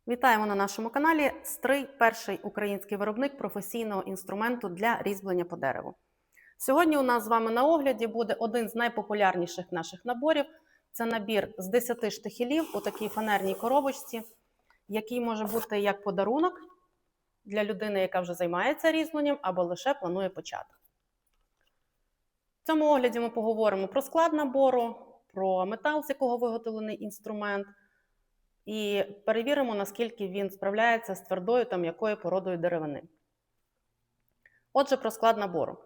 Вітаємо на нашому каналі Стрий – перший український виробник професійного інструменту для різьблення по дереву. Сьогодні у нас з вами на огляді буде один з найпопулярніших наших наборів. Це набір з 10 штихелів у такій фанерній коробочці, який може бути як подарунок для людини, яка вже займається різьбленням або лише планує почати. В цьому огляді ми поговоримо про склад набору, про метал, з якого виготовлений інструмент, і перевіримо, наскільки він справляється з твердою та м'якою породою деревини. Отже, про склад набору.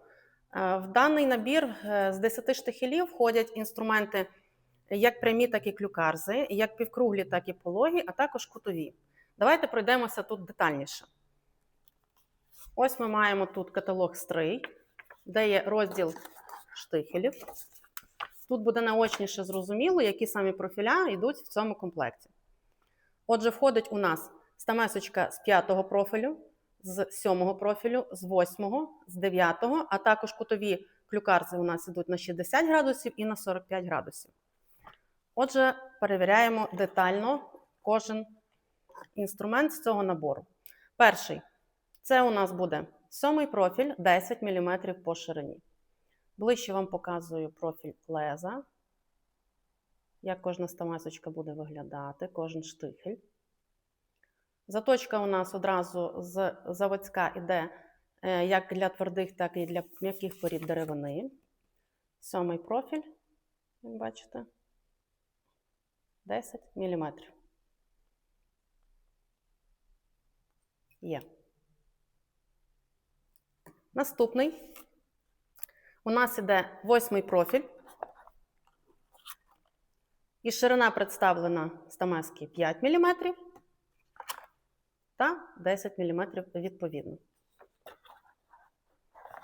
В даний набір з 10 штихелів входять інструменти як прямі, так і клюкарзи, як півкруглі, так і пологі, а також кутові. Давайте пройдемося тут детальніше. Ось ми маємо тут каталог Стрий, де є розділ штихелів. Тут буде наочніше зрозуміло, які самі профіля йдуть в цьому комплекті. Отже, входить у нас стамесочка з 5-го профілю, з 7-го профілю, з 8-го, з 9-го, а також кутові клюкарзи у нас йдуть на 60 градусів і на 45 градусів. Отже, перевіряємо детально кожен інструмент з цього набору. Перший – це у нас буде 7-й профіль, 10 мм по ширині. Ближче вам показую профіль леза, як кожна стамесочка буде виглядати, кожен штихель. Заточка у нас одразу з заводська іде як для твердих, так і для м'яких порід деревини. 7-й профіль, як бачите, 10 мм. Є. Наступний у нас іде 8-й профіль. І ширина представлена стамески 5 мм та 10 мм відповідно.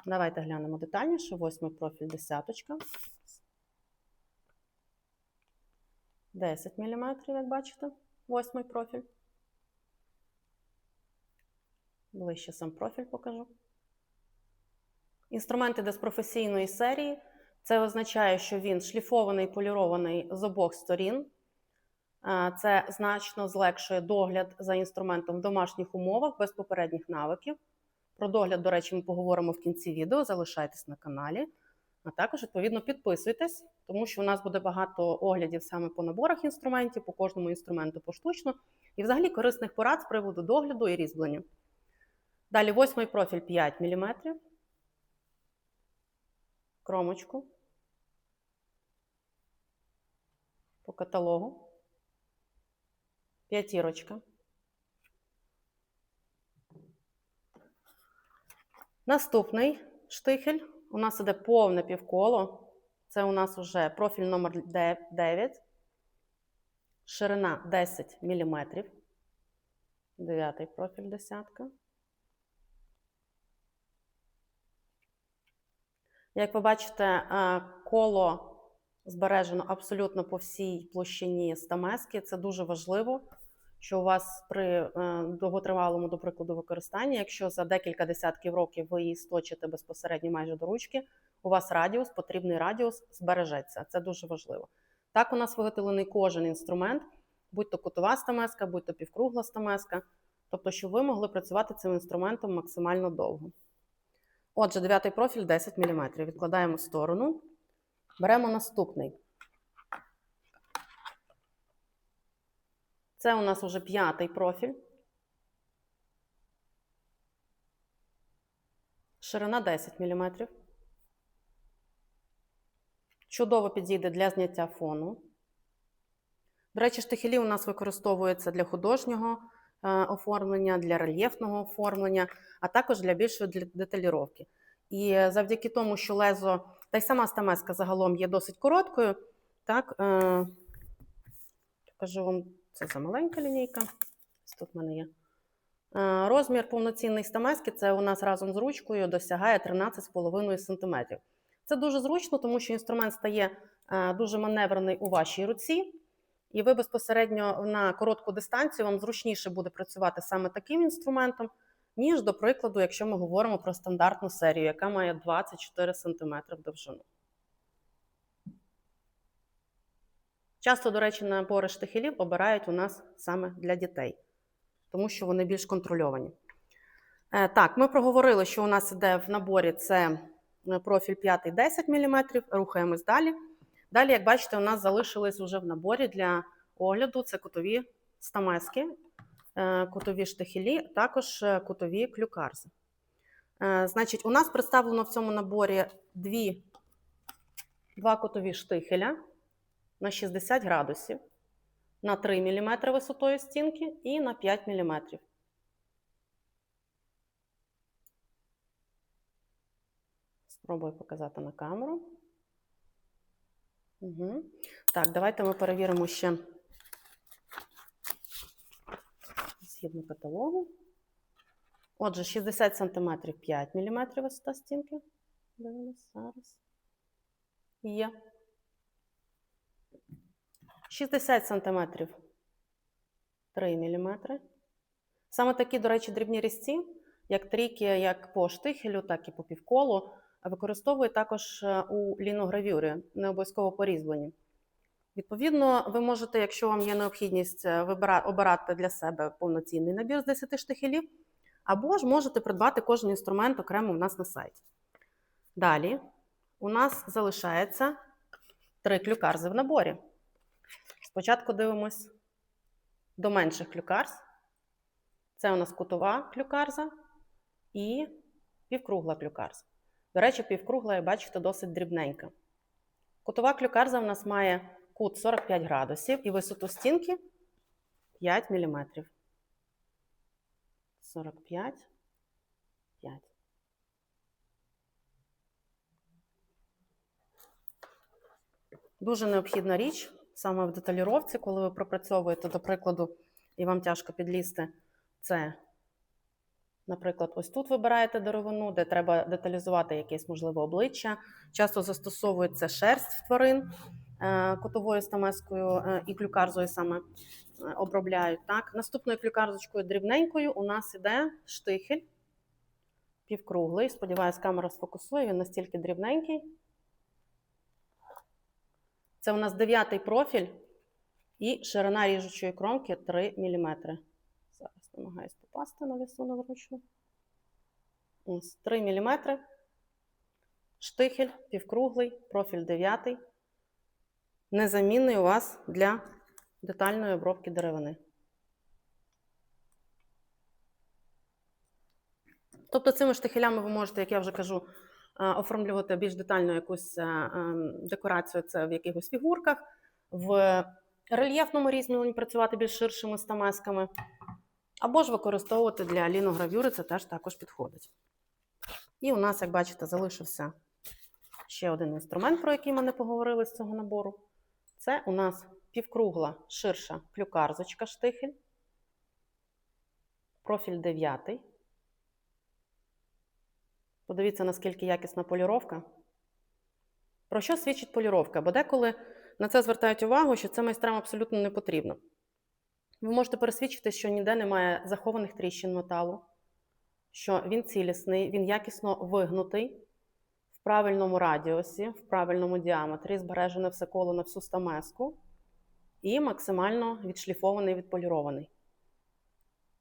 Давайте глянемо детальніше. 8-й профіль, десяточка. 10 мм, як бачите, 8-й профіль. Ближче сам профіль покажу. Інструмент іде з професійної серії. Це означає, що він шліфований, полірований з обох сторін. Це значно злегшує догляд за інструментом в домашніх умовах, без попередніх навиків. Про догляд, до речі, ми поговоримо в кінці відео, залишайтесь на каналі. А також, відповідно, підписуйтесь, тому що у нас буде багато оглядів саме по наборах інструментів, по кожному інструменту поштучно. І взагалі корисних порад з приводу догляду і різьблення. Далі 8-й профіль 5 мм. Кромочку. По каталогу. П'ятірочка. Наступний штихель. У нас іде повне півколо. Це у нас вже профіль номер 9. Ширина 10 мм. 9-й профіль, десятка. Як ви бачите, коло збережено абсолютно по всій площині стамески. Це дуже важливо, що у вас при довготривалому, до прикладу, використанні, якщо за декілька десятків років ви її сточите безпосередньо майже до ручки, у вас радіус, потрібний радіус збережеться. Це дуже важливо. Так у нас виготовлений кожен інструмент, будь-то кутова стамеска, будь-то півкругла стамеска, тобто, щоб ви могли працювати цим інструментом максимально довго. Отже, 9-й профіль 10 мм. Відкладаємо в сторону. Беремо наступний. Це у нас вже 5-й профіль. Ширина 10 мм. Чудово підійде для зняття фону. До речі, штихелі у нас використовуються для художнього оформлення, для рельєфного оформлення, а також для більшої деталіровки. І завдяки тому, що лезо, та й сама стамеска загалом є досить короткою, так, покажу вам, це замаленька лінійка, ось тут в мене є. Розмір повноцінної стамески, це у нас разом з ручкою досягає 13,5 см. Це дуже зручно, тому що інструмент стає дуже маневрений у вашій руці, і ви безпосередньо на коротку дистанцію вам зручніше буде працювати саме таким інструментом, ніж, до прикладу, якщо ми говоримо про стандартну серію, яка має 24 см в довжину. Часто, до речі, набори штихелів обирають у нас саме для дітей. тому що вони більш контрольовані. Так, ми проговорили, що у нас іде в наборі це профіль 5 10 мм, рухаємось далі. Далі, як бачите, у нас залишились вже в наборі для огляду це кутові стамески, кутові штихелі, також кутові клюкарзи. Значить, у нас представлено в цьому наборі два кутові штихеля на 60 градусів, на 3 мм висотою стінки і на 5 мм. Спробую показати на камеру. Угу. Так, давайте ми перевіримо ще згідно каталогу. Отже, 60 см 5 мм висота стінки. Дивимось зараз. Є. 60 см 3 мм. Саме такі, до речі, дрібні різці, як трійки, як по штихелю, так і по півколу, використовують також у ліногравюрі, не обов'язково по різьбленні. Відповідно, ви можете, якщо вам є необхідність, обирати для себе повноцінний набір з 10 штихелів, або ж можете придбати кожен інструмент окремо у нас на сайті. Далі у нас залишається 3 клюкарзи в наборі. Спочатку дивимось до менших клюкарз. Це у нас кутова клюкарза і півкругла клюкарза. До речі, півкругла, як бачите, досить дрібненька. Кутова клюкарза у нас має кут 45 градусів і висоту стінки 5 мм. 45, 5. Дуже необхідна річ саме в деталюровці, коли ви пропрацьовуєте, до прикладу, і вам тяжко підлізти, це, наприклад, ось тут вибираєте деревину, де треба деталізувати якесь, можливо, обличчя. Часто застосовується шерсть в тварин, кутовою стамескою і клюкарзою саме обробляють. Так? Наступною клюкарзочкою дрібненькою у нас іде штихель півкруглий. Сподіваюсь, камера сфокусує, він настільки дрібненький. Це у нас 9-й профіль і ширина ріжучої кромки 3 мм. Зараз намагаюсь попасти на весу навручну. Ось 3 мм. Штихель півкруглий, профіль 9-й. Незамінний у вас для детальної обробки деревини. Тобто цими штихелями ви можете, як я вже кажу, оформлювати більш детально якусь декорацію, це в якихось фігурках, в рельєфному різьбленні працювати більш ширшими стамесками, або ж використовувати для ліногравюри, це теж також підходить. І у нас, як бачите, залишився ще один інструмент, про який ми не поговорили з цього набору. Це у нас півкругла ширша клюкарзочка штихель, профіль 9. Подивіться, наскільки якісна поліровка. Про що свідчить поліровка? Бо деколи на це звертають увагу, що це майстрам абсолютно не потрібно. Ви можете пересвідчити, що ніде немає захованих тріщин металу, що він цілісний, він якісно вигнутий, в правильному радіусі, в правильному діаметрі, збережене все коло на всю стамеску і максимально відшліфований, відполірований.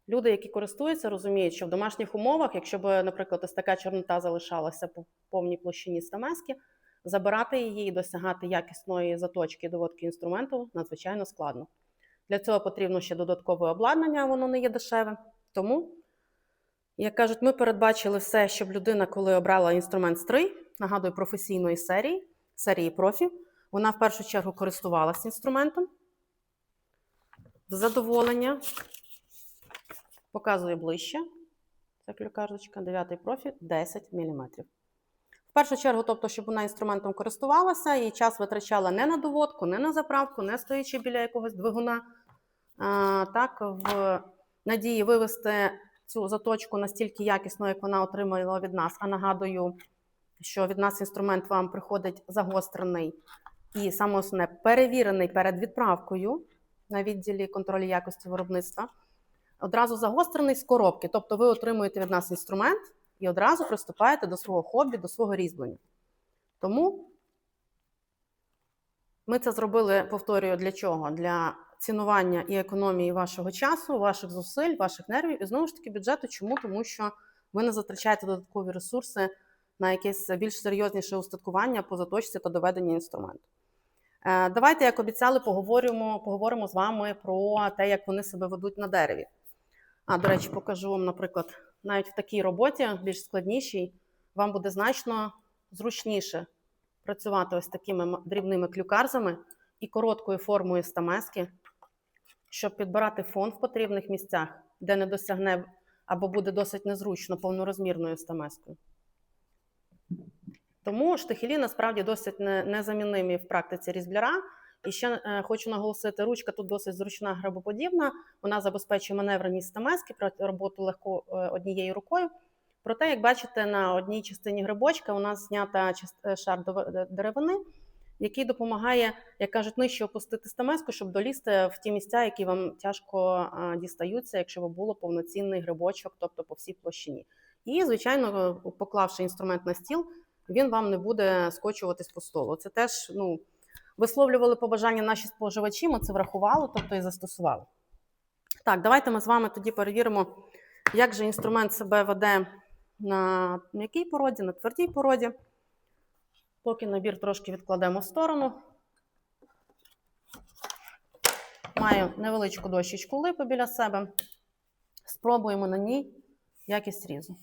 Люди, які користуються, розуміють, що в домашніх умовах, якщо б, наприклад, ось така чорнота залишалася по повній площині стамески, забирати її і досягати якісної заточки і доводки інструменту надзвичайно складно. Для цього потрібно ще додаткове обладнання, воно не є дешеве. Тому, як кажуть, ми передбачили все, щоб людина, коли обрала інструмент стрий, нагадую, професійної серії профі, вона в першу чергу користувалася інструментом. В задоволення. Показую ближче. Це клюкарзочка, 9-й профіль, 10 мм. В першу чергу, тобто, щоб вона інструментом користувалася, її час витрачала не на доводку, не на заправку, не стоячи біля якогось двигуна. Так, в надії вивести цю заточку настільки якісно, як вона отримала від нас. А нагадую, що від нас інструмент вам приходить загострений і, саме основне, перевірений перед відправкою на відділі контролю якості виробництва. Одразу загострений з коробки, тобто ви отримуєте від нас інструмент і одразу приступаєте до свого хобі, до свого різьблення. Тому ми це зробили, повторюю, для чого? Для цінування і економії вашого часу, ваших зусиль, ваших нервів і, знову ж таки, бюджету. Чому? Тому що ви не затрачаєте додаткові ресурси на якесь більш серйозніше устаткування по заточці та доведення інструменту. Давайте, як обіцяли, поговоримо з вами про те, як вони себе ведуть на дереві. До речі, покажу вам, наприклад, навіть в такій роботі, більш складнішій, вам буде значно зручніше працювати ось такими дрібними клюкарзами і короткою формою стамески, щоб підбирати фон в потрібних місцях, де не досягне або буде досить незручно повнорозмірною стамескою. Тому штихелі насправді досить незаміннимі в практиці різбляра. І ще хочу наголосити, ручка тут досить зручна, грабоподібна, вона забезпечує маневреність стамески, про роботу легко однією рукою. Проте, як бачите, на одній частині грибочка у нас знята шар деревини, який допомагає, як кажуть, нижче опустити стамеску, щоб долізти в ті місця, які вам тяжко дістаються, якщо б було повноцінний грибочок, тобто по всій площині. І, звичайно, поклавши інструмент на стіл, він вам не буде скочуватись по столу. Це теж, висловлювали побажання наші споживачі, ми це врахували, тобто і застосували. Так, давайте ми з вами тоді перевіримо, як же інструмент себе веде на м'якій породі, на твердій породі. Поки набір трошки відкладемо в сторону. Маю невеличку дощечку липи біля себе. Спробуємо на ній якість різу.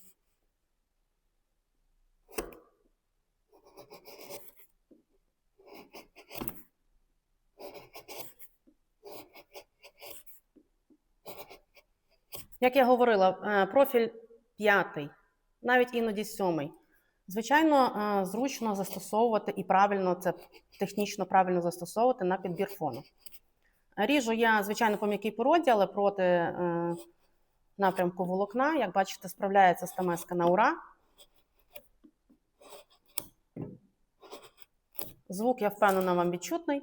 Як я говорила, профіль 5, навіть іноді 7. Звичайно, зручно застосовувати і правильно, це технічно правильно застосовувати на підбір фону. Ріжу я, звичайно, по м'якій породі, але проти напрямку волокна. Як бачите, справляється стамеска на ура. Звук, я впевнена, вам відчутний.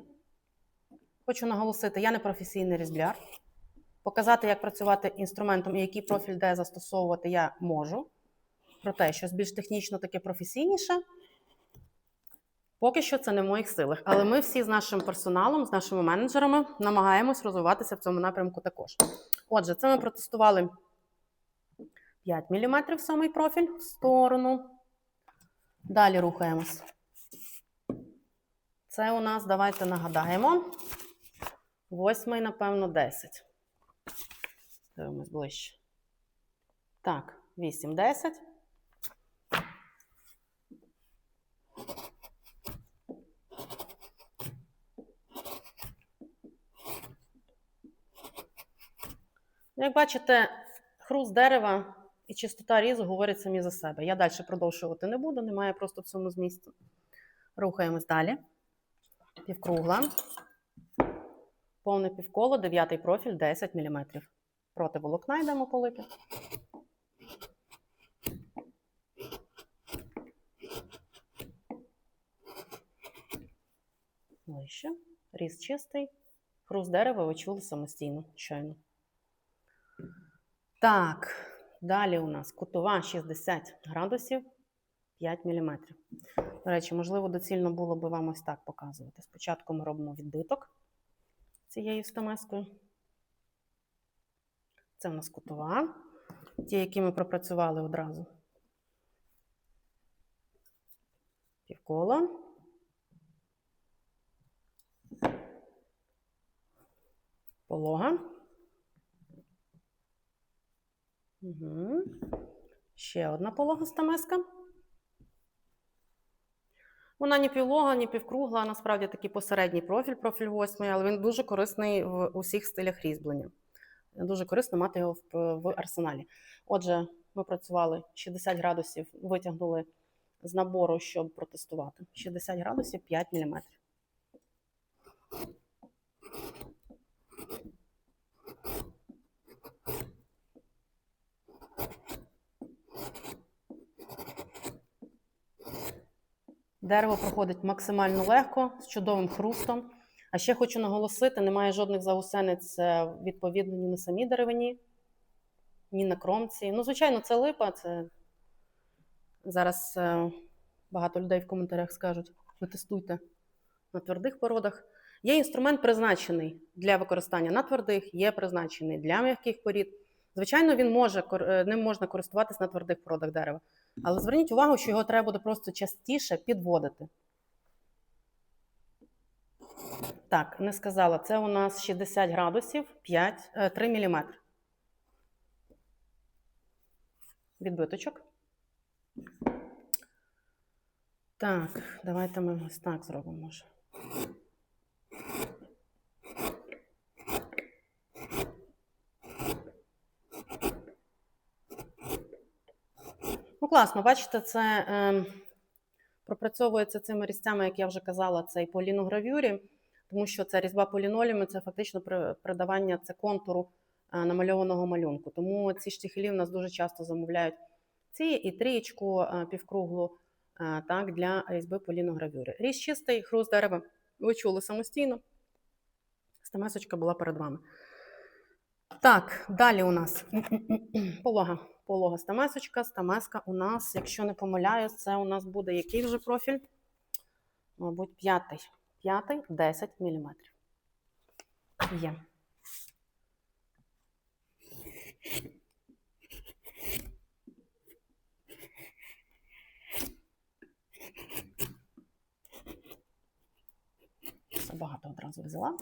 Хочу наголосити, я не професійний різбляр. Показати, як працювати інструментом і який профіль де застосовувати, я можу. Проте, щось більш технічно таке професійніше, поки що це не в моїх силах. Але ми всі з нашим персоналом, з нашими менеджерами намагаємось розвиватися в цьому напрямку також. Отже, це ми протестували 5 мм самий профіль в сторону. Далі рухаємось. Це у нас, давайте нагадаємо, 8, напевно, 10. Дивимось ближче. Так, 8, 10. Як бачите, хруст дерева і чистота різу говорять самі за себе. Я далі продовжувати не буду, немає просто в цьому змісту. Рухаємось далі. Півкругла. Повне півколо, 9-й профіль, 10 мм. Проти волокна йдемо по липі. Вище. Різ чистий. Хруст дерева ви чули самостійно, щойно. Так, далі у нас кутова 60 градусів, 5 мм. До речі, можливо, доцільно було би вам ось так показувати. Спочатку ми робимо відбиток цією стамескою. Це у нас кутова, ті, які ми пропрацювали одразу. Півкола. Полога. Угу. Ще одна полога стамеска. Вона ні півлога, ні півкругла, насправді такий посередній профіль, профіль 8, але він дуже корисний в усіх стилях різьблення. Дуже корисно мати його в арсеналі. Отже, ми працювали 60 градусів, витягнули з набору, щоб протестувати. 60 градусів, 5 мм. Дерево проходить максимально легко, з чудовим хрустом. А ще хочу наголосити, немає жодних заусениць відповідно ні на самій деревині, ні на кромці. Ну, звичайно, це липа, це зараз багато людей в коментарях скажуть, ви тестуйте на твердих породах. Є інструмент призначений для використання на твердих, є призначений для м'яких порід. Звичайно, ним можна користуватись на твердих породах дерева. Але зверніть увагу, що його треба буде просто частіше підводити. Так, не сказала, це у нас 60 градусів, 3 мм. Відбиточок. Так, давайте ми ось так зробимо, може. Ну, класно, бачите, це пропрацьовується цими різцями, як я вже казала, це і по ліногравюрі, тому що це різьба по лінолеуму, це фактично придавання це контуру намальованого малюнку. Тому ці штихелі в нас дуже часто замовляють ці і трієчку півкруглу так, для різьби по ліногравюрі. Різ чистий, хруст дерева ви чули самостійно. Стамесочка була перед вами. Так, далі у нас полога стамесочка. Стамеска у нас, якщо не помиляюсь, це у нас буде який вже профіль? Мабуть, п'ятий. 10 мм. Є. Забагато одразу взяла.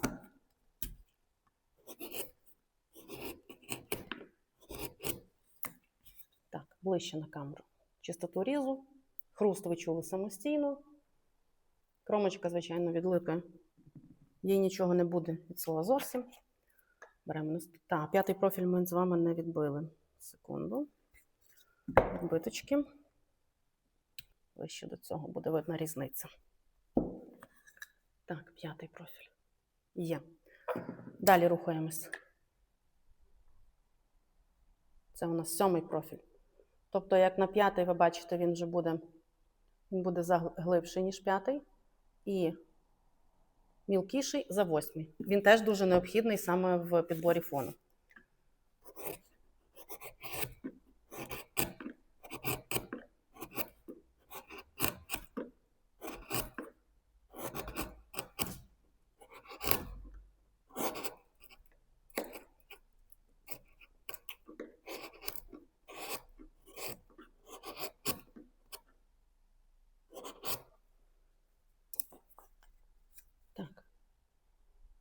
Так, ближче на камеру. Чистоту різу. Хруст ви чули самостійно. Кромочка, звичайно, від липи. Їй нічого не буде від слова зовсім. Беремо. Так, п'ятий профіль ми з вами не відбили. Секунду. Відбиточки. Ближче до цього буде видна різниця. Так, п'ятий профіль. Є. Далі рухаємось. Це у нас 7-й профіль. Тобто, як на 5-й, ви бачите, він вже буде глибший, ніж 5-й. І мілкіший за 8-й. Він теж дуже необхідний саме в підборі фону.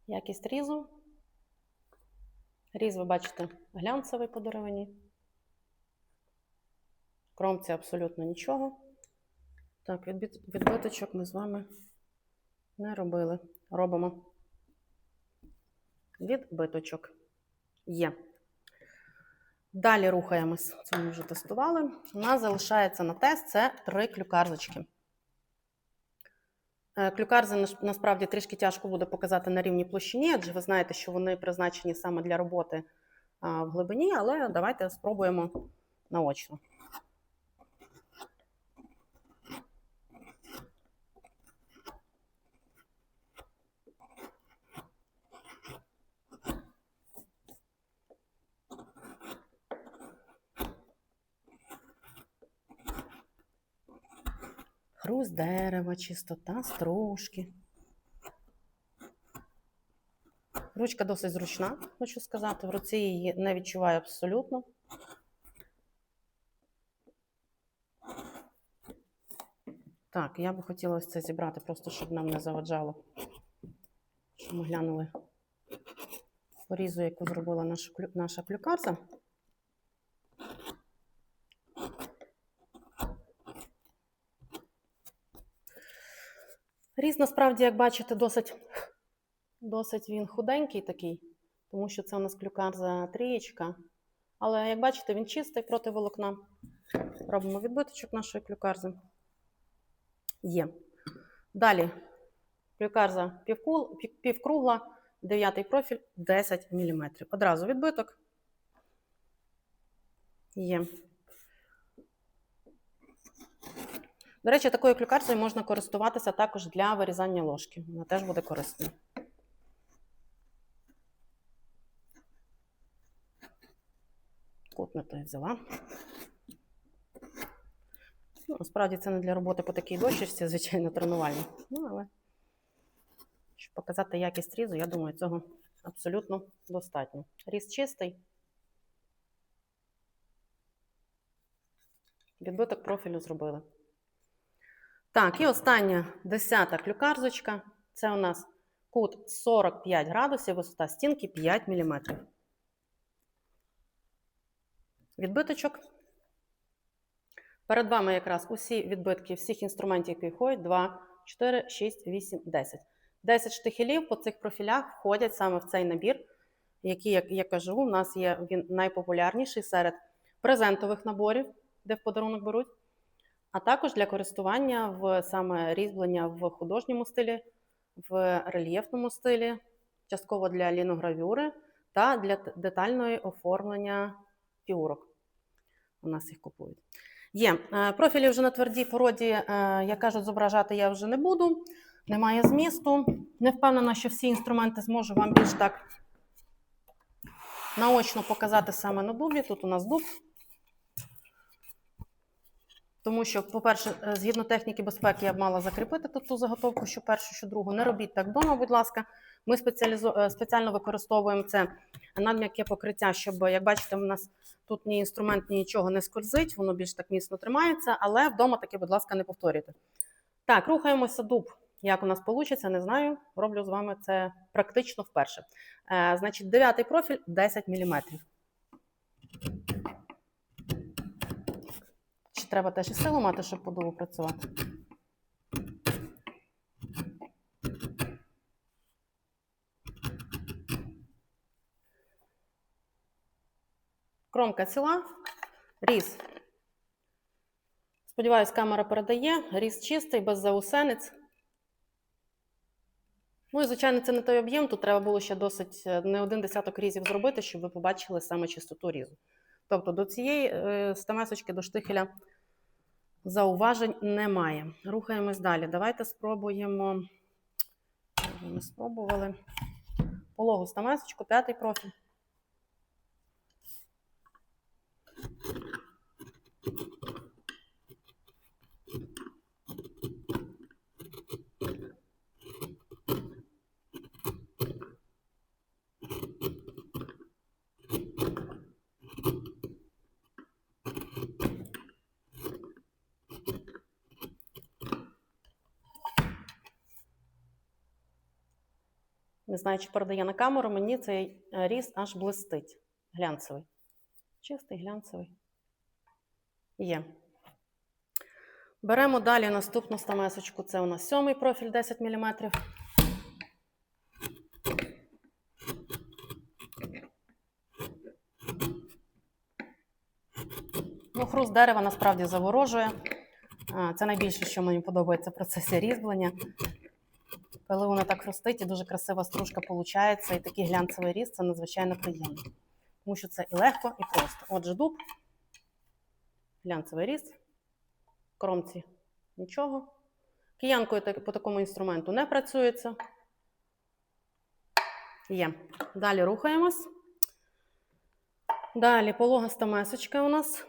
Якість різу. Різ, ви бачите, глянцевий по деревині. Кромці абсолютно нічого. Так, відбиточок ми з вами не робили. Робимо. Відбиточок. Є. Далі рухаємось. Це ми вже тестували. У нас залишається на тест це 3 клюкарзочки. Клюкарзи, насправді, трішки тяжко буде показати на рівній площині, адже ви знаєте, що вони призначені саме для роботи в глибині, але давайте спробуємо наочно. Хруст дерева, чистота стружки. Ручка досить зручна, хочу сказати. В руці її не відчуваю абсолютно. Так, я би хотіла ось це зібрати, просто щоб нам не заваджало. Щоб ми глянули порізу, яку зробила наша клюкарза. Різ, насправді, як бачите, досить він худенький такий, тому що це у нас клюкарза трієчка. Але, як бачите, він чистий проти волокна. Робимо відбиточок нашої клюкарзи. Є. Далі клюкарза півкругла, 9-й профіль, 10 мм. Одразу відбиток. Є. До речі, такою клюкарзою можна користуватися також для вирізання ложки. Вона теж буде корисною. Кут не той взяла. Ну, насправді це не для роботи по такій дощечці, звичайно, тренувальній. Ну, але щоб показати якість різу, я думаю, цього абсолютно достатньо. Різ чистий. Відбиток профілю зробили. Так, і остання 10-та клюкарзочка. Це у нас кут 45 градусів, висота стінки 5 мм. Відбиточок. Перед вами якраз усі відбитки всіх інструментів, які входять: 2, 4, 6, 8, 10. 10 штихелів по цих профілях входять саме в цей набір, який, як я кажу, у нас є він найпопулярніший серед презентових наборів, де в подарунок беруть, а також для користування в саме різьблення в художньому стилі, в рельєфному стилі, частково для ліногравюри та для детального оформлення фігурок. У нас їх купують. Є. Профілі вже на твердій породі, як кажуть, зображати я вже не буду. Немає змісту. Не впевнена, що всі інструменти зможу вам більш так наочно показати саме на дубі. Тут у нас дуб. Тому що, по-перше, згідно техніки безпеки я б мала закріпити тут ту заготовку, що першу, що другу. Не робіть так вдома, будь ласка. Ми спеціально використовуємо це надм'яке покриття, щоб, як бачите, у нас тут ні інструмент, ні нічого не скользить, воно більш так міцно тримається, але вдома таки, будь ласка, не повторюйте. Так, рухаємося дуб. Як у нас вийде, не знаю. Роблю з вами це практично вперше. Значить, 9-й профіль 10 мм. Чи треба теж і силу мати, щоб по дубу працювати? Кромка ціла, різ. Сподіваюсь, камера передає. Різ чистий, без заусениць. Ну і, звичайно, це не той об'єм. Тут треба було ще досить не один десяток різів зробити, щоб ви побачили саме чистоту різу. Тобто до цієї стамесочки, до штихеля зауважень немає. Рухаємось далі. Давайте спробуємо. Ми спробували пологу стамесочку, 5-й профіль. Не знаю, чи передає на камеру, мені цей різ аж блистить. Глянцевий. Чистий, глянцевий. Є. Беремо далі наступну стамесочку. Це у нас 7-й профіль 10 мм. Ну, хруст дерева насправді заворожує. Це найбільше, що мені подобається в процесі різьблення. Коли воно так хрустить і дуже красива стружка виходить, і такий глянцевий різ, це надзвичайно приємно. Тому що це і легко, і просто. Отже, дуб, глянцевий різ, в кромці нічого. Киянкою по такому інструменту не працюється. Є. Далі рухаємось. Далі полога стамесочка у нас.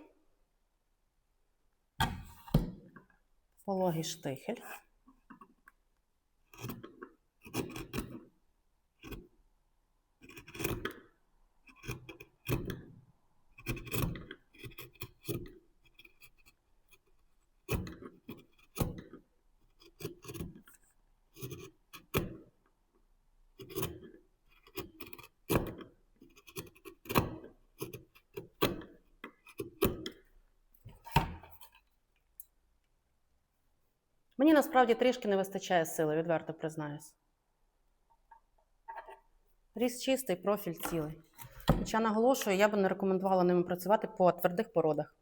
Пологий штихель. Мені насправді трішки не вистачає сили, відверто признаюсь. Різ чистий, профіль цілий. Хоча наголошую, я би не рекомендувала ними працювати по твердих породах.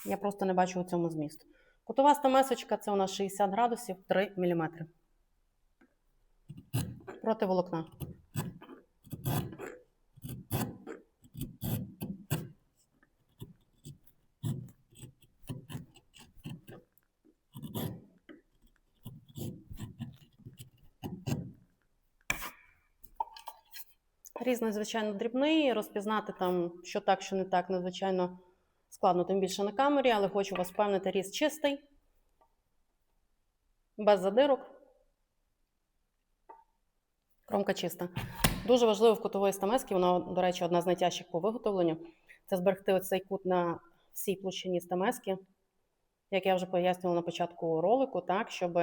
Я просто не бачу у цьому змісту. Кутова стамесочка – це у нас 60 градусів, 3 мм. Проти волокна. Різ надзвичайно дрібний, розпізнати там, що так, що не так, надзвичайно складно, тим більше на камері, але хочу вас впевнити, різ чистий, без задирок. Кромка чиста. Дуже важливо в кутової стамески, вона, до речі, одна з найтяжчих по виготовленню, це зберегти оцей кут на всій площині стамески, як я вже пояснювала на початку ролику, так, щоб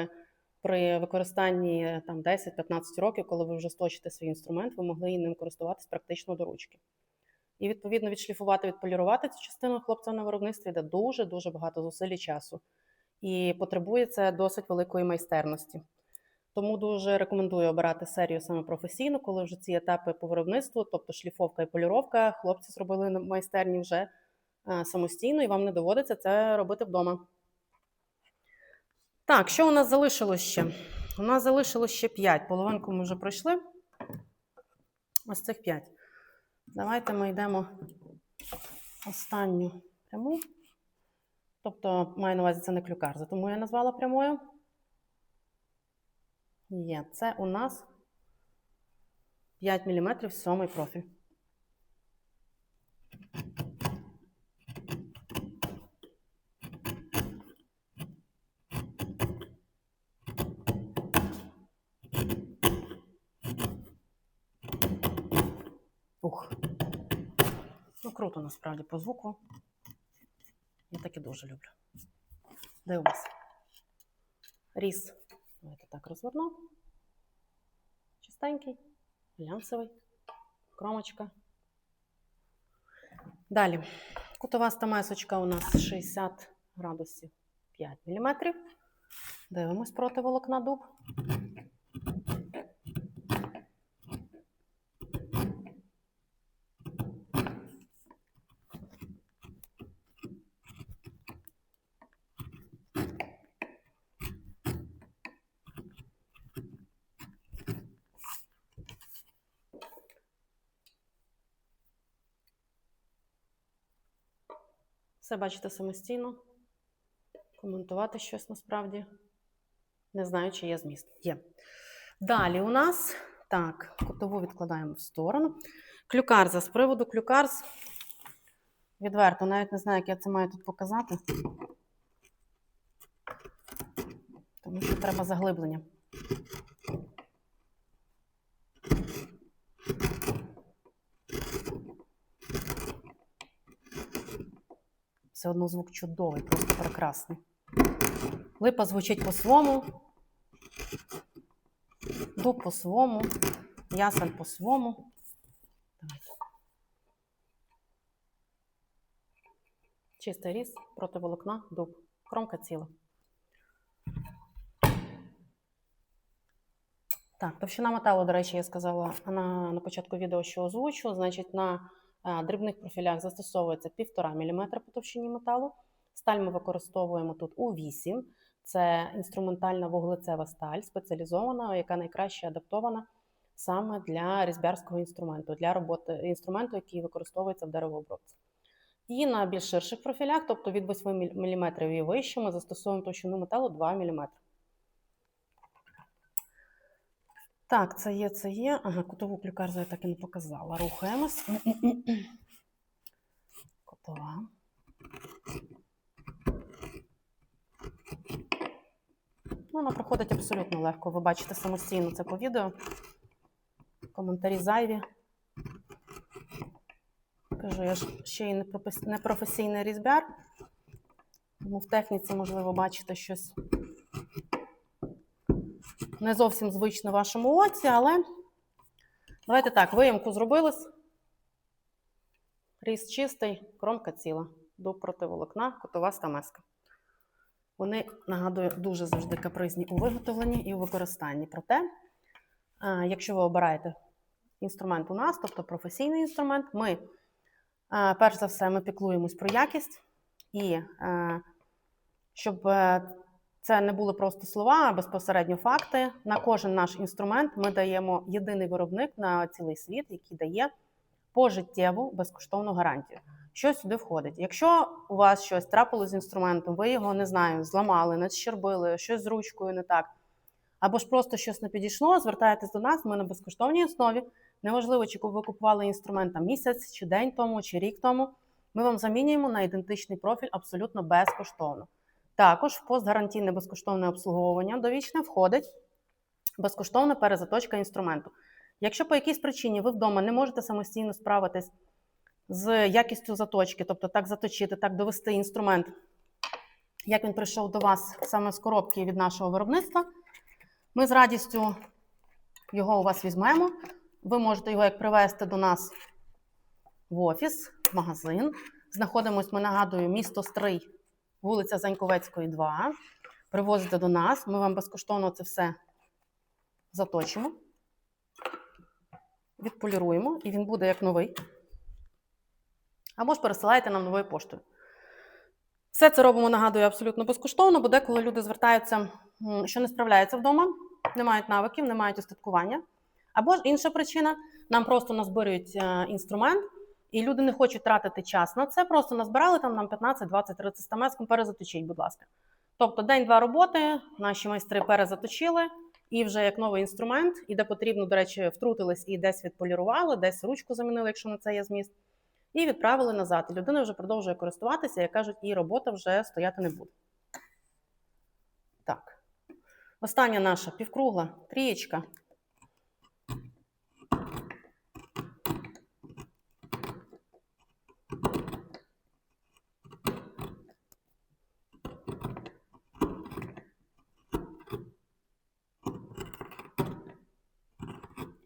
при використанні там 10-15 років, коли ви вже сточите свій інструмент, ви могли ним користуватись практично до ручки. І, відповідно, відшліфувати, відполірувати цю частину хлопця на виробництві йде дуже-дуже багато зусиль і часу. І потребує це досить великої майстерності. Тому дуже рекомендую обирати серію саме професійну, коли вже ці етапи по виробництву, тобто шліфовка і поліровка, хлопці зробили на майстерні вже самостійно, і вам не доводиться це робити вдома. Так, що у нас залишилось ще? У нас залишилось ще 5. Половинку ми вже пройшли. Ось цих 5. Давайте ми йдемо останню пряму. Тобто, маю на увазі, це не клюкарза, тому я назвала прямою. Є. Це у нас 5 мм 7-й профіль. Ух. Ну, круто, насправді, по звуку. Я таки дуже люблю. Дивимося. Різ. Давайте так розверну. Чистенький, глянцевий, кромочка. Далі. Кутова стамесочка у нас 60 градусів 5 мм. Дивимось проти волокна дуб. Все бачите самостійно. Коментувати щось насправді не знаю, чи є зміст. Є. Далі у нас, так, кутову відкладаємо в сторону. Клюкарза. З приводу клюкарз, відверто, навіть не знаю, як я це маю тут показати. Тому що треба заглиблення. Все одно звук чудовий, просто прекрасний. Липа звучить по-своєму, дуб по-своєму, ясен по-своєму. Чистий різ проти волокна, дуб. Кромка ціла. Так, товщина металу, до речі, я сказала на початку відео, що озвучу. Значить, на дрібних профілях застосовується 1,5 мм по товщині металу. Сталь ми використовуємо тут У8. Це інструментальна вуглецева сталь, спеціалізована, яка найкраще адаптована саме для різьбярського інструменту, для роботи інструменту, який використовується в деревообробці. І на більш ширших профілях, тобто від 8 мм і вище, ми застосовуємо товщину металу 2 мм. Так, це є, це є. Ага, кутову клюкарзу я так і не показала. Рухаємось. Кутова. Ну, вона проходить абсолютно легко. Ви бачите самостійно це по відео. Коментарі зайві. Кажу, я ж ще й не професійний різьбяр. Тому в техніці, можливо, бачите щось не зовсім звичне вашому оці, але давайте так, виємку зробилось. Різ чистий, кромка ціла. Дуб проти волокна, кутова стамеска. Вони, нагадую, дуже завжди капризні у виготовленні і у використанні. Проте, якщо ви обираєте інструмент у нас, тобто професійний інструмент, ми, перш за все, ми піклуємось про якість. І щоб це не були просто слова, а безпосередньо факти, на кожен наш інструмент ми даємо єдиний виробник на цілий світ, який дає пожиттєву безкоштовну гарантію. Що сюди входить? Якщо у вас щось трапилось з інструментом, ви його, не знаю, зламали, надщербили, щось з ручкою не так, або ж просто щось не підійшло, звертайтесь до нас, ми на безкоштовній основі, неважливо, чи ви купували інструмент там місяць, чи день тому, чи рік тому, ми вам замінюємо на ідентичний профіль абсолютно безкоштовно. Також в постгарантійне безкоштовне обслуговування довічне входить безкоштовна перезаточка інструменту. Якщо по якійсь причині ви вдома не можете самостійно справитись з якістю заточки, тобто так заточити, так довести інструмент, як він прийшов до вас саме з коробки від нашого виробництва, ми з радістю його у вас візьмемо. Ви можете його як привезти до нас в офіс, в магазин. Знаходимося, ми нагадую, місто Стрий, вулиця Заньковецької, 2. Привозите до нас, ми вам безкоштовно це все заточимо, відполіруємо, і він буде як новий. Або ж пересилаєте нам новою поштою. Все це робимо, нагадую, абсолютно безкоштовно, бо деколи люди звертаються, що не справляються вдома, не мають навиків, не мають устаткування. Або ж інша причина, нам просто назбирюють інструмент, і люди не хочуть тратити час на це, просто назбирали там нам 15, 20, 30 стамеском, перезаточіть, будь ласка. Тобто день-два роботи, наші майстри перезаточили, і вже як новий інструмент, і де потрібно, до речі, втрутились і десь відполірували, десь ручку замінили, якщо на це є зміст, і відправили назад. І людина вже продовжує користуватися, як кажуть, і робота вже стояти не буде. Так. Остання наша півкругла трієчка.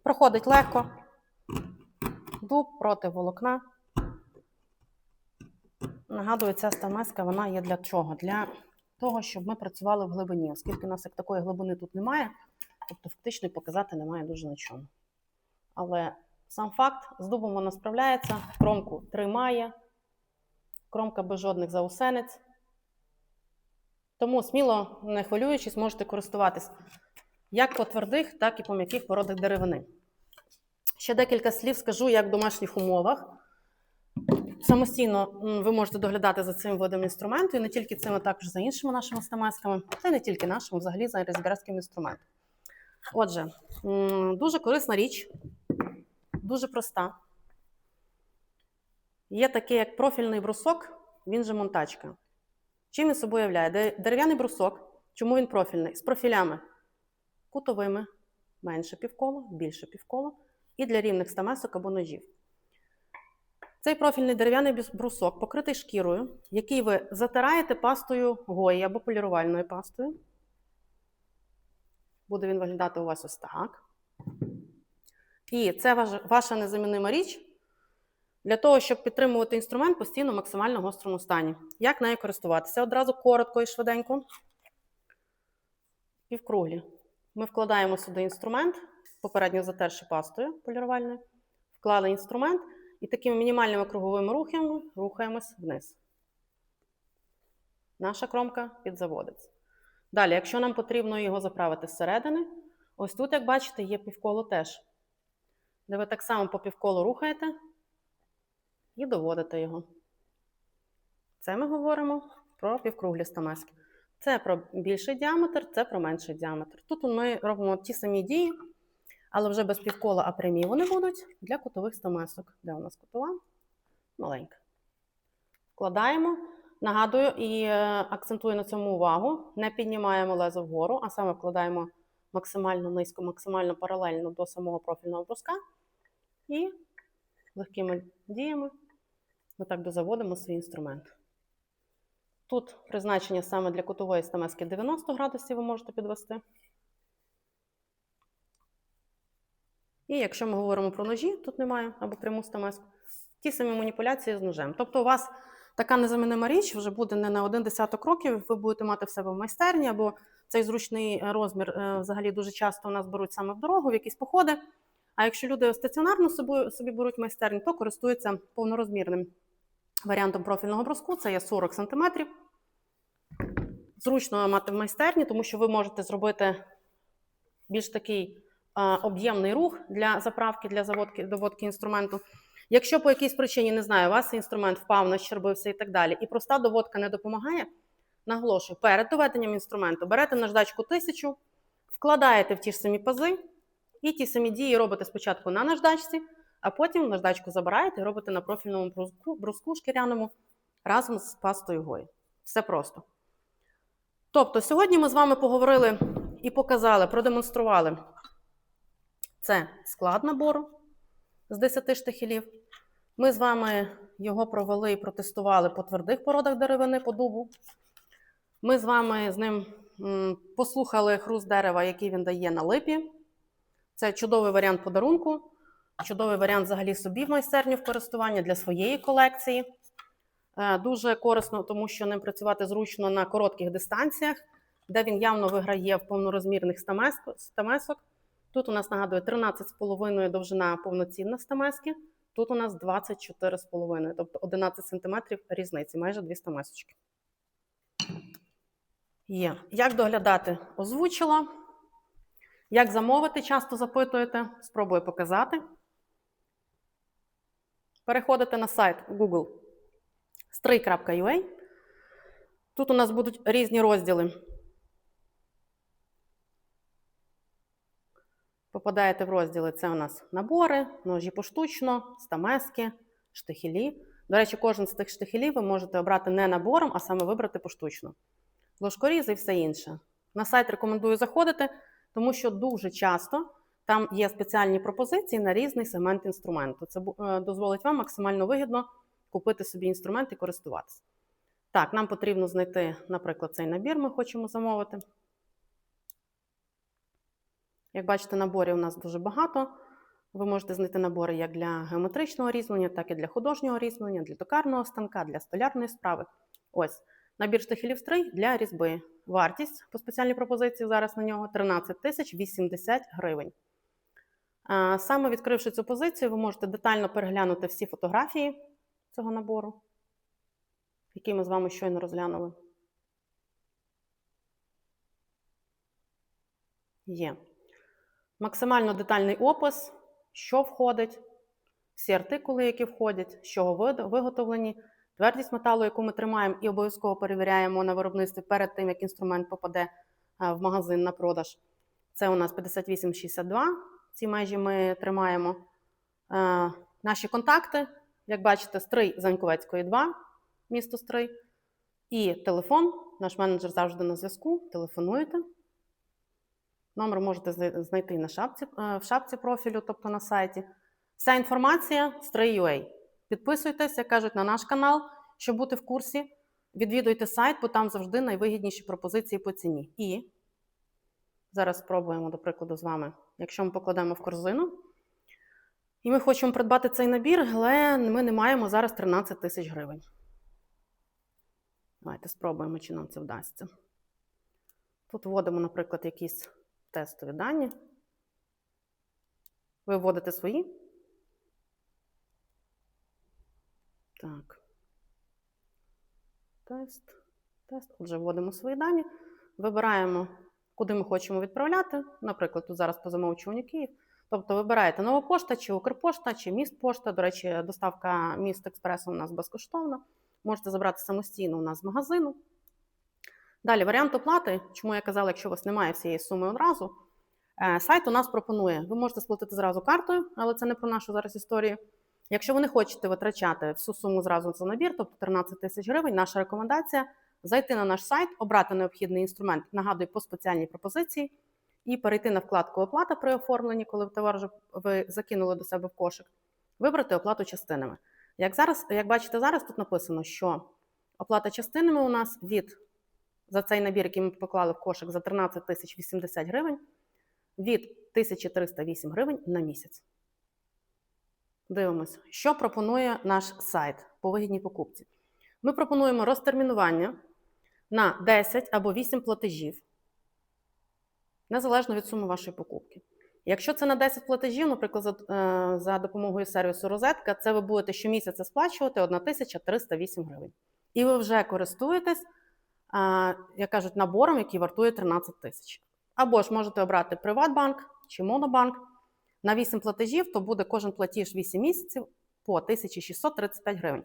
Проходить легко. Дуб проти волокна. Нагадую, ця стамеска, вона є для чого? Для того, щоб ми працювали в глибині. Оскільки у нас як такої глибини тут немає, тобто фактично показати немає дуже на чому. Але сам факт, з дубом вона справляється, кромку тримає, кромка без жодних заусенець. Тому сміло, не хвилюючись, можете користуватись як по твердих, так і по м'яких породах деревини. Ще декілька слів скажу, як в домашніх умовах. Самостійно ви можете доглядати за цим видом інструменту, і не тільки цим, а також за іншими нашими стамесками, та й не тільки нашими, взагалі за різб'ярським інструментом. Отже, дуже корисна річ, дуже проста. Є такий, як профільний брусок, він же монтачка. Чим він собою являє? Дерев'яний брусок, чому він профільний? З профілями кутовими, менше півколо, більше півколо, і для рівних стамесок або ножів. Цей профільний дерев'яний брусок покритий шкірою, який ви затираєте пастою гої або полірувальною пастою. Буде він виглядати у вас ось так. І це ваша незамінима річ для того, щоб підтримувати інструмент постійно в максимально гострому стані. Як нею користуватися? Одразу коротко і швиденько. Півкруглі. Ми вкладаємо сюди інструмент, попередньо затерши пастою полірувальною. Вклали інструмент. І такими мінімальними круговими рухами рухаємось вниз. Наша кромка підзаводиться. Далі, якщо нам потрібно його заправити зсередини, ось тут, як бачите, є півколо теж. Де ви так само по півколу рухаєте і доводите його. Це ми говоримо про півкруглі стамески. Це про більший діаметр, це про менший діаметр. Тут ми робимо ті самі дії, але вже без півкола, а прямі вони будуть для кутових стамесок. Де у нас кутова? Маленька. Вкладаємо. Нагадую і акцентую на цьому увагу. Не піднімаємо лезо вгору, а саме вкладаємо максимально низько, максимально паралельно до самого профільного бруска. І легкими діями ми так дозаводимо свій інструмент. Тут призначення саме для кутової стамески 90 градусів ви можете підвести. І якщо ми говоримо про ножі, тут немає, або пряму стамеску, ті самі маніпуляції з ножем. Тобто у вас така незамінима річ вже буде не на 1 десяток років, ви будете мати в себе в майстерні, або цей зручний розмір взагалі дуже часто у нас беруть саме в дорогу, в якісь походи. А якщо люди стаціонарно собі беруть майстерні, то користуються повнорозмірним варіантом профільного бруску, це є 40 см. Зручно мати в майстерні, тому що ви можете зробити більш такий об'ємний рух для заправки, для доводки інструменту. Якщо по якійсь причині, не знаю, у вас інструмент впав, нащербився і так далі, і проста доводка не допомагає, наголошую, перед доведенням інструменту берете наждачку 1000, вкладаєте в ті ж самі пази, і ті самі дії робите спочатку на наждачці, а потім наждачку забираєте і робите на профільному бруску шкіряному разом з пастою гої. Все просто. Тобто, сьогодні ми з вами поговорили і показали, продемонстрували Це склад набору з 10 штихелів. Ми з вами його провели і протестували по твердих породах деревини, по дубу. Ми з вами з ним послухали хруст дерева, який він дає на липі. Це чудовий варіант подарунку, чудовий варіант взагалі собі в майстерню в користування для своєї колекції. Дуже корисно, тому що ним працювати зручно на коротких дистанціях, де він явно виграє в повнорозмірних стамесок. Тут у нас, нагадую, 13,5 довжина повноцінна стамески, тут у нас 24,5, тобто 11 см різниці, майже 2 стамесочки. Є. Як доглядати? Озвучила. Як замовити? Часто запитуєте. Спробую показати. Переходите на сайт Google stray.ua. Тут у нас будуть різні розділи. Попадаєте в розділи, це у нас набори, ножі поштучно, стамески, штихелі. До речі, кожен з тих штихелів ви можете обрати не набором, а саме вибрати поштучно. Ложкоріз і все інше. На сайт рекомендую заходити, тому що дуже часто там є спеціальні пропозиції на різний сегмент інструменту. Це дозволить вам максимально вигідно купити собі інструмент і користуватися. Так, нам потрібно знайти, наприклад, цей набір ми хочемо замовити. Як бачите, наборів у нас дуже багато. Ви можете знайти набори як для геометричного різьблення, так і для художнього різьблення, для токарного станка, для столярної справи. Ось, набір штихелів Stray для різьби. Вартість по спеціальній пропозиції зараз на нього 13 080 гривень. Саме відкривши цю позицію, ви можете детально переглянути всі фотографії цього набору, який ми з вами щойно розглянули. Є. Максимально детальний опис, що входить, всі артикули, які входять, з чого виготовлені, твердість металу, яку ми тримаємо і обов'язково перевіряємо на виробництві перед тим, як інструмент попаде в магазин на продаж. Це у нас 5862, ці межі ми тримаємо. Наші контакти, як бачите, Стрий Заньковецької 2, місто Стрий. І телефон, наш менеджер завжди на зв'язку, телефонуєте. Номер можете знайти в шапці профілю, тобто на сайті. Вся інформація Stray.ua. Підписуйтесь, як кажуть, на наш канал, щоб бути в курсі. Відвідуйте сайт, бо там завжди найвигідніші пропозиції по ціні. І зараз спробуємо, до прикладу, з вами, якщо ми покладемо в корзину, і ми хочемо придбати цей набір, але ми не маємо зараз 13 000 гривень. Давайте спробуємо, чи нам це вдасться. Тут вводимо, наприклад, якісь тестові дані. Ви вводите свої. Так. Тест. Отже, вводимо свої дані. Вибираємо, куди ми хочемо відправляти. Наприклад, тут зараз по замовчуванню Київ. Тобто вибираєте Нова пошта, чи Укрпошта, чи Містпошта. До речі, доставка Міст-експресу у нас безкоштовна. Можете забрати самостійно у нас з магазину. Далі, варіант оплати. Чому я казала, якщо у вас немає всієї суми одразу, сайт у нас пропонує. Ви можете сплатити зразу картою, але це не про нашу зараз історію. Якщо ви не хочете витрачати всю суму зразу за набір, тобто 13 000 гривень, наша рекомендація – зайти на наш сайт, обрати необхідний інструмент, нагадую, по спеціальній пропозиції, і перейти на вкладку «Оплата при оформленні», коли товар вже ви закинули до себе в кошик, вибрати оплату частинами. Як бачите, зараз тут написано, що оплата частинами у нас за цей набір, який ми поклали в кошик за 13 080 гривень, від 1308 гривень на місяць. Дивимося, що пропонує наш сайт по вигідній покупці. Ми пропонуємо розтермінування на 10 або 8 платежів, незалежно від суми вашої покупки. Якщо це на 10 платежів, наприклад, за допомогою сервісу «Розетка», це ви будете щомісяця сплачувати 1308 гривень. І ви вже користуєтесь, як кажуть, набором, який вартує 13 000. Або ж можете обрати «Приватбанк» чи «Монобанк». На 8 платежів, то буде кожен платіж 8 місяців по 1635 гривень.